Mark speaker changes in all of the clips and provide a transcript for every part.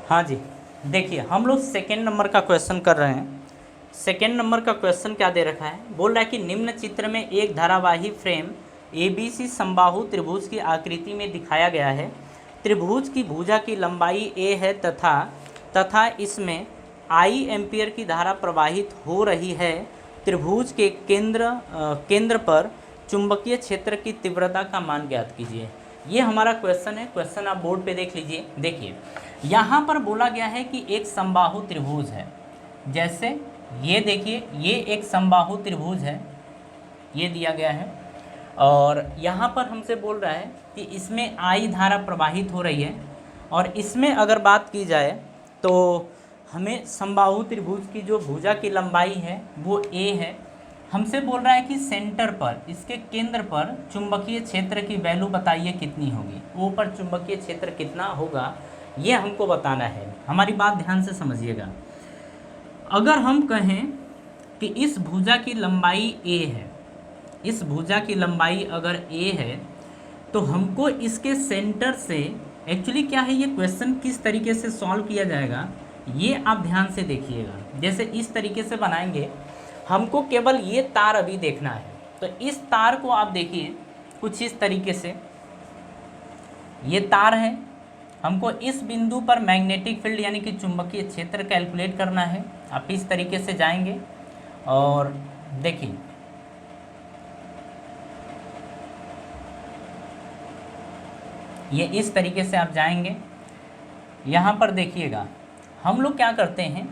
Speaker 1: हाँ जी, देखिए हम लोग सेकेंड नंबर का क्वेश्चन कर रहे हैं। सेकेंड नंबर का क्वेश्चन क्या दे रखा है, बोल रहा है कि निम्न चित्र में एक धारावाही फ्रेम ABC समबाहु त्रिभुज की आकृति में दिखाया गया है। त्रिभुज की भुजा की लंबाई a है तथा इसमें I एम्पियर की धारा प्रवाहित हो रही है। त्रिभुज के केंद्र पर चुंबकीय क्षेत्र की तीव्रता का मान ज्ञात कीजिए। ये हमारा क्वेश्चन है। क्वेश्चन आप बोर्ड पे देख लीजिए। देखिए यहाँ पर बोला गया है कि एक समबाहु त्रिभुज है। जैसे ये देखिए, ये एक समबाहु त्रिभुज है, ये दिया गया है। और यहाँ पर हमसे बोल रहा है कि इसमें I धारा प्रवाहित हो रही है। और इसमें अगर बात की जाए तो हमें समबाहु त्रिभुज की जो भुजा की लंबाई है वो a है। हमसे बोल रहा है कि सेंटर पर, इसके केंद्र पर चुंबकीय क्षेत्र की वैल्यू बताइए कितनी होगी। ओ पर चुंबकीय क्षेत्र कितना होगा ये हमको बताना है। हमारी बात ध्यान से समझिएगा। अगर हम कहें कि इस भुजा की लंबाई a है, इस भुजा की लंबाई अगर a है तो हमको इसके सेंटर से, एक्चुअली क्या है ये क्वेश्चन किस तरीके से सॉल्व किया जाएगा ये आप ध्यान से देखिएगा। जैसे इस तरीके से बनाएंगे, हमको केवल ये तार अभी देखना है। तो इस तार को आप देखिए कुछ इस तरीके से, ये तार है। हमको इस बिंदु पर मैग्नेटिक फील्ड यानी कि चुंबकीय क्षेत्र कैलकुलेट करना है। आप इस तरीके से जाएंगे और देखिए ये इस तरीके से आप जाएंगे। यहाँ पर देखिएगा हम लोग क्या करते हैं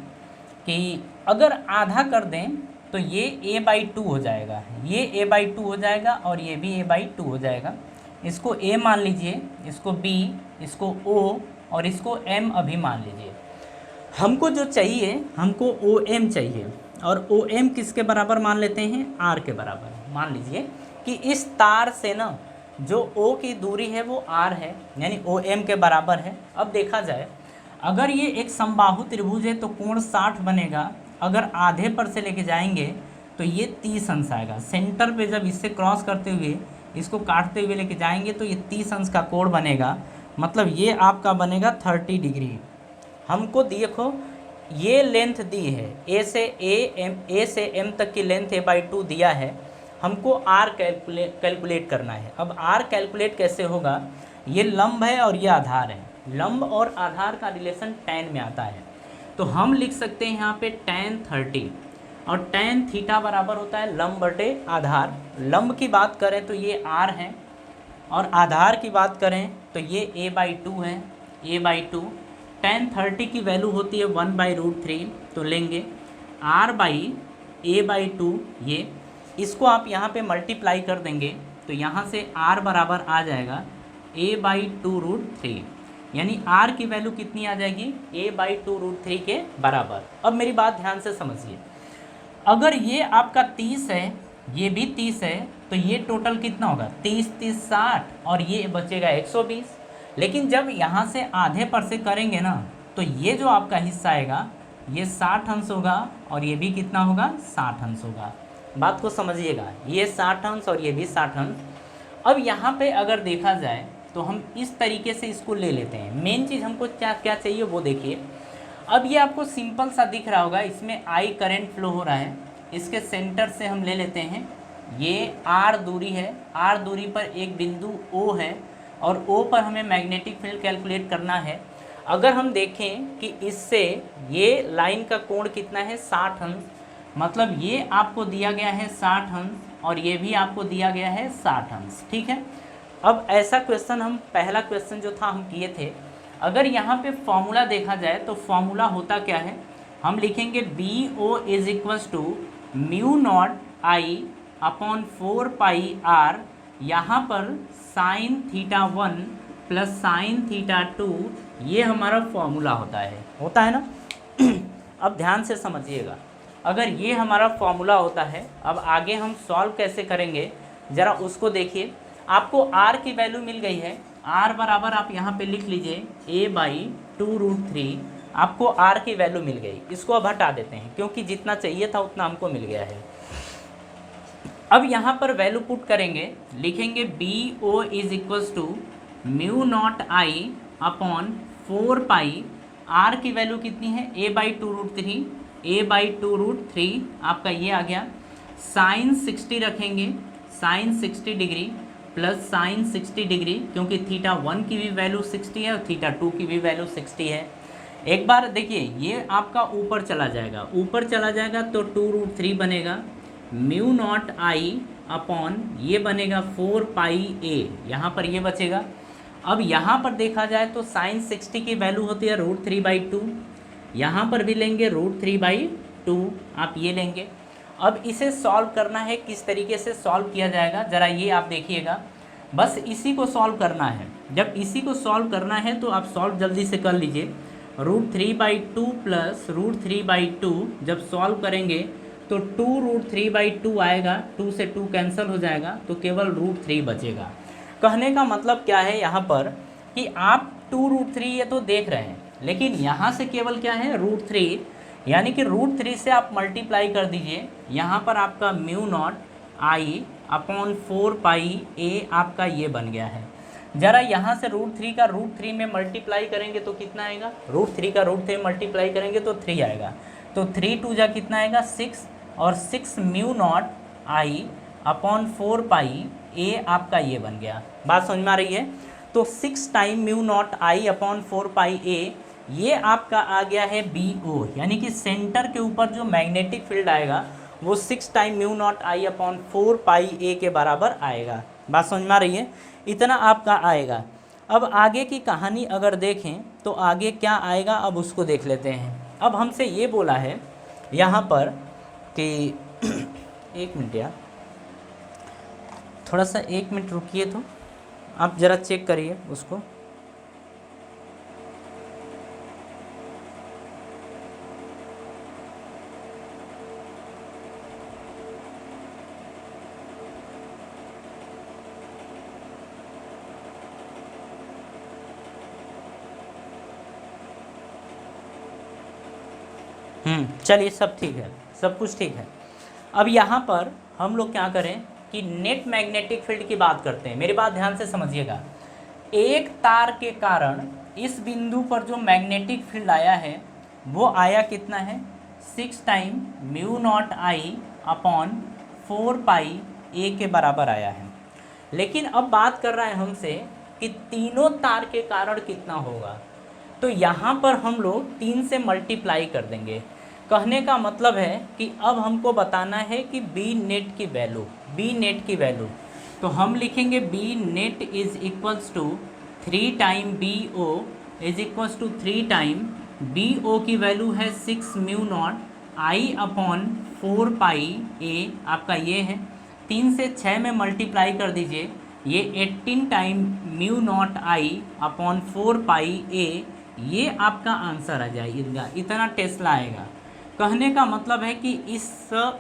Speaker 1: कि अगर आधा कर दें तो ये a/2 हो जाएगा, ये a/2 हो जाएगा और ये भी a/2 हो जाएगा। इसको a मान लीजिए, इसको b, इसको o और इसको m अभी मान लीजिए। हमको जो चाहिए, हमको OM चाहिए। और OM किसके बराबर मान लेते हैं, R के बराबर। मान लीजिए कि इस तार से ना जो O की दूरी है वो R है, यानी OM के बराबर है। अब देखा जाए अगर ये एक समबाहु त्रिभुज है तो कोण 60 बनेगा। अगर आधे पर से लेके जाएंगे तो ये 30 अंश आएगा। सेंटर पे जब इससे क्रॉस करते हुए, इसको काटते हुए लेके जाएंगे तो ये 30 अंश का कोण बनेगा। मतलब ये आपका बनेगा 30 डिग्री। हमको देखो ये लेंथ दी है, ए से एम तक की लेंथ a/2 दिया है। हमको r कैलकुलेट करना है। अब r कैलकुलेट कैसे होगा, ये लंब है और ये आधार है। लंब और आधार का रिलेशन tan में आता है। तो हम लिख सकते हैं यहाँ पे tan 30 और tan थीटा बराबर होता है लंब बटे आधार। लंब की बात करें तो ये r है और आधार की बात करें तो ये a/2 है, a/2। tan 30 की वैल्यू होती है 1/√3, तो लेंगे r/a/2। ये इसको आप यहाँ पे मल्टीप्लाई कर देंगे तो यहाँ से r बराबर आ जाएगा a/2√3, यानी r की वैल्यू कितनी आ जाएगी, a/2√3 के बराबर। अब मेरी बात ध्यान से समझिए, अगर ये आपका 30 है, ये भी 30 है, तो ये टोटल कितना होगा, 30 30 60 और ये बचेगा 120। लेकिन जब यहाँ से आधे पर से करेंगे ना तो ये जो आपका हिस्सा आएगा ये 60 अंश होगा और ये भी कितना होगा, 60 अंश होगा। बात को समझिएगा, ये 60 अंश और ये भी 60 अंश। अब यहाँ पे अगर देखा जाए तो हम इस तरीके से इसको ले लेते हैं। मेन चीज़ हमको क्या क्या चाहिए वो देखिए। अब ये आपको सिंपल सा दिख रहा होगा, इसमें I करंट फ्लो हो रहा है। इसके सेंटर से हम ले लेते हैं, ये R दूरी है, R दूरी पर एक बिंदु O है और O पर हमें मैग्नेटिक फील्ड कैलकुलेट करना है। अगर हम देखें कि इससे ये लाइन का कोण कितना है, 60 अंश। मतलब ये आपको दिया गया है 60 अंश और ये भी आपको दिया गया है 60 अंश, ठीक है। अब ऐसा क्वेश्चन हम, पहला क्वेश्चन जो था हम किए थे। अगर यहाँ पे फॉर्मूला देखा जाए तो फॉर्मूला होता क्या है, हम लिखेंगे BO is equals to μ0I/4πr। यहाँ पर sin θ1 प्लस sin θ2 ये हमारा फॉर्मूला होता है ना। अब ध्यान से समझिएगा, अगर ये हमारा फॉर्मूला होता है, अब आगे हम सॉल्व कैसे करेंगे ज़रा उसको देखिए। आपको r की वैल्यू मिल गई है, r बराबर आप यहाँ पे लिख लीजिए a/2√3। आपको r की वैल्यू मिल गई। इसको अब हटा देते हैं क्योंकि जितना चाहिए था उतना हमको मिल गया है। अब यहाँ पर वैल्यू पुट करेंगे, लिखेंगे BO is equals to μ0I/4π r की वैल्यू कितनी है, a/2√3, a/2√3 आपका ये आ गया। साइन 60 रखेंगे, sine 60 degree plus sine 60 degree, क्योंकि θ1 की भी वैल्यू 60 है और θ2 की भी वैल्यू 60 है। एक बार देखिए ये आपका ऊपर चला जाएगा, ऊपर चला जाएगा तो 2√3 बनेगा, म्यू नॉट आई अपॉन ये बनेगा 4πa, यहाँ पर ये बचेगा। अब यहाँ पर देखा जाए तो साइन 60 की वैल्यू होती है √3/2, यहाँ पर भी लेंगे √3/2, आप ये लेंगे। अब इसे सॉल्व करना है, किस तरीके से सॉल्व किया जाएगा ज़रा ये आप देखिएगा, बस इसी को सॉल्व करना है। जब इसी को सॉल्व करना है तो आप सॉल्व जल्दी से कर लीजिए। √3/2 प्लस √3/2 जब सॉल्व करेंगे तो 2√3/2 आएगा, 2 से 2 कैंसिल हो जाएगा तो केवल √3 बचेगा। कहने का मतलब क्या है यहाँ पर कि आप 2√3 ये तो देख रहे हैं, लेकिन यहाँ से केवल क्या है √3, यानी कि √3 से आप मल्टीप्लाई कर दीजिए। यहाँ पर आपका mu not I upon 4πa आपका ये बन गया है। ज़रा यहाँ से √3 का √3 में मल्टीप्लाई करेंगे तो कितना आएगा, √3 का √3 मल्टीप्लाई करेंगे तो 3 आएगा, तो 3 2 जा कितना आएगा 6, और 6 mu not I upon 4πa आपका ये बन गया। बात समझ में आ रही है? तो 6 time mu not I upon 4πa ये आपका आ गया है BO, यानी कि सेंटर के ऊपर जो मैग्नेटिक फील्ड आएगा वो 6 time mu not I upon 4πa के बराबर आएगा। बात समझ में आ रही है? इतना आपका आएगा। अब आगे की कहानी अगर देखें तो आगे क्या आएगा अब उसको देख लेते हैं। अब हमसे ये बोला है यहाँ पर कि एक मिनट यार, थोड़ा सा 1 मिनट रुकिए, तो आप ज़रा चेक करिए उसको। चलिए सब ठीक है, सब कुछ ठीक है। अब यहाँ पर हम लोग क्या करें कि नेट मैग्नेटिक फील्ड की बात करते हैं। मेरी बात ध्यान से समझिएगा। एक तार के कारण इस बिंदु पर जो मैग्नेटिक फील्ड आया है वो आया कितना है, 6 time mu not I upon 4πa के बराबर आया है। लेकिन अब बात कर रहा है हमसे कि तीनों तार के कारण कितना होगा, तो यहाँ पर हम लोग 3 से मल्टीप्लाई कर देंगे। कहने का मतलब है कि अब हमको बताना है कि बी नेट की वैल्यू, तो हम लिखेंगे B net is equals to 3 time BO is equals to 3 time BO की वैल्यू है 6 mu not I upon 4πa आपका ये है। 3 से 6 में मल्टीप्लाई कर दीजिए, ये 18 time mu not I upon 4πa, ये आपका आंसर आ जाएगा। इतना टेस्ला आएगा। कहने का मतलब है कि इस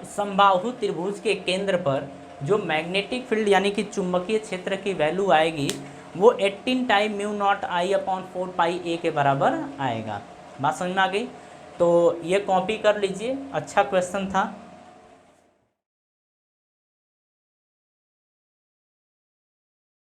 Speaker 1: समबाहु त्रिभुज के केंद्र पर जो मैग्नेटिक फील्ड यानी कि चुंबकीय क्षेत्र की वैल्यू आएगी वो 18 time mu not I upon 4πa के बराबर आएगा। बात समझ में आ गई? तो ये कॉपी कर लीजिए, अच्छा क्वेश्चन था।